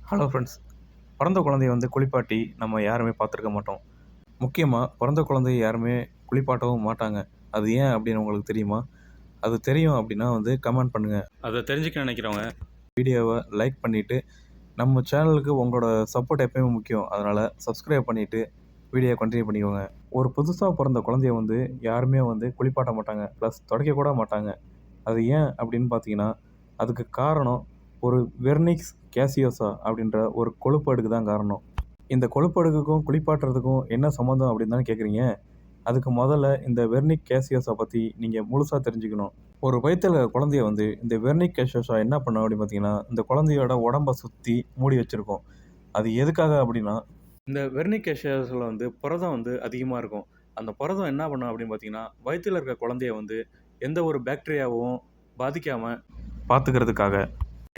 Hello friends. பிறந்த குழந்தைய குளிப்பாட்டி நம்ம யாருமே பார்த்துருக்க மாட்டோம். முக்கியமாக பிறந்த குழந்தைய யாருமே குளிப்பாட்டவும் மாட்டாங்க. அது ஏன் அப்படின்னு உங்களுக்கு தெரியுமா? அது தெரியும் அப்படின்னா கமெண்ட் பண்ணுங்கள். அதை தெரிஞ்சுக்க நினைக்கிறவங்க வீடியோவை லைக் பண்ணிவிட்டு, நம்ம சேனலுக்கு உங்களோட சப்போர்ட் எப்பயுமே முக்கியம். அதனால் சப்ஸ்கிரைப் பண்ணிவிட்டு வீடியோ கண்டினியூ பண்ணிக்கோங்க. ஒரு புதுசாக பிறந்த குழந்தைய யாருமே குளிப்பாட்ட மாட்டாங்க, ப்ளஸ் துடைக்க கூட மாட்டாங்க. அது ஏன் அப்படின்னு பார்த்தீங்கன்னா, அதுக்கு காரணம் ஒரு வெர்னிக்ஸ் கேசியோசா அப்படின்ற ஒரு கொழுப்பு அடுக்கு தான் காரணம். இந்த கொழுப்பு அடுக்குக்கும் குளிப்பாட்டுறதுக்கும் என்ன சம்மந்தம் அப்படின்னு தானே கேட்குறீங்க? அதுக்கு முதல்ல இந்த வெர்னிக் கேசியோசா பற்றி நீங்கள் முழுசாக தெரிஞ்சுக்கணும். ஒரு வயிற்றில் குழந்தைய இந்த வெர்னிக் கேசியோசா என்ன பண்ணும் அப்படின்னு பார்த்தீங்கன்னா, இந்த குழந்தையோட உடம்பை சுற்றி மூடி வச்சுருக்கோம். அது எதுக்காக அப்படின்னா, இந்த வெர்னிக் கேசியோசாவில் புரதம் அதிகமாக இருக்கும். அந்த புரதம் என்ன பண்ணும் அப்படின்னு பார்த்தீங்கன்னா, வயிற்றில் இருக்க குழந்தைய எந்த ஒரு பாக்டீரியாவும் பாதிக்காமல் பார்த்துக்கிறதுக்காக.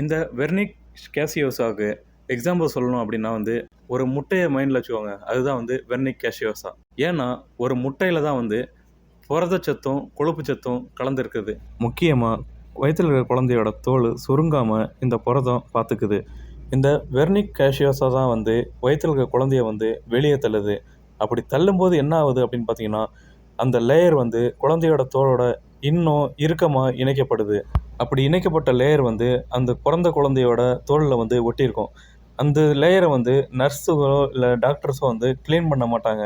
இந்த வெர்னிக் கேசியோசாவுக்கு எக்ஸாம்பிள் சொல்லணும் அப்படின்னா ஒரு முட்டையை மைண்டில் வச்சுக்கோங்க. அதுதான் வெர்னிக் கேசியோசா. ஏன்னா ஒரு முட்டையில் தான் புரதச்சத்தும் கொழுப்பு சத்தும் கலந்துருக்குது. முக்கியமாக வயிற்றில் இருக்கிற குழந்தையோட தோல் சுருங்காமல் இந்த புரதம் பார்த்துக்குது. இந்த வெர்னிக் கேசியோசா தான் வயிற்றில் இருக்கிற குழந்தைய வெளியே தள்ளுது. அப்படி தள்ளும்போது என்ன ஆகுது அப்படின்னு பார்த்தீங்கன்னா, அந்த லேயர் குழந்தையோட தோலோட இன்னும் இறுக்கமாக இணைக்கப்படுது. அப்படி இணைக்கப்பட்ட லேயர் அந்த பிறந்த குழந்தையோட தோலில் ஒட்டியிருக்கும். அந்த லேயரை நர்ஸுகளோ இல்லை டாக்டர்ஸோ க்ளீன் பண்ண மாட்டாங்க.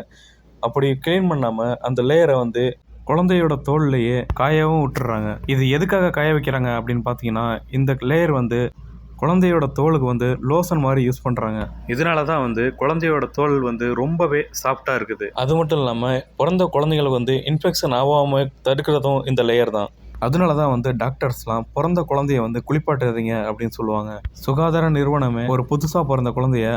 அப்படி க்ளீன் பண்ணாமல் அந்த லேயரை குழந்தையோட தோல்லையே காயவும் விட்டுறாங்க. இது எதுக்காக காய வைக்கிறாங்க அப்படின்னு பார்த்தீங்கன்னா, இந்த லேயர் குழந்தையோட தோலுக்கு லோஷன் மாதிரி யூஸ் பண்ணுறாங்க. இதனால தான் குழந்தையோட தோல் ரொம்பவே சாஃப்டாக இருக்குது. அது மட்டும் இல்லாமல் பிறந்த குழந்தைங்களுக்கு இன்ஃபெக்ஷன் ஆகாமல் தடுக்கிறதும் இந்த லேயர் தான். அதனால தான் டாக்டர்ஸ்லாம் பிறந்த குழந்தைய குளிப்பாட்டுறீங்க அப்படின்னு சொல்லுவாங்க. சுகாதார நிறுவனமே ஒரு புதுசாக பிறந்த குழந்தைய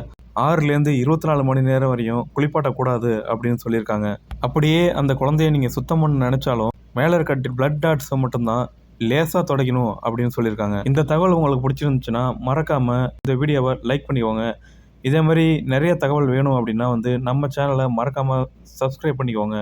6லேருந்து 24 மணி நேரம் வரையும் குளிப்பாட்டக்கூடாது அப்படின்னு சொல்லியிருக்காங்க. அப்படியே அந்த குழந்தைய நீங்கள் சுத்தம் பண்ண நினச்சாலும் மேலே இருக்க பிளட் டாட்ஸை மட்டும்தான் லேசாக துடைக்கணும் அப்படின்னு சொல்லியிருக்காங்க. இந்த தகவல் உங்களுக்கு பிடிச்சிருந்துச்சுன்னா மறக்காமல் இந்த வீடியோவை லைக் பண்ணிக்கோங்க. இதே மாதிரி நிறைய தகவல் வேணும் அப்படின்னா நம்ம சேனலை மறக்காமல் சப்ஸ்கிரைப் பண்ணிக்கோங்க.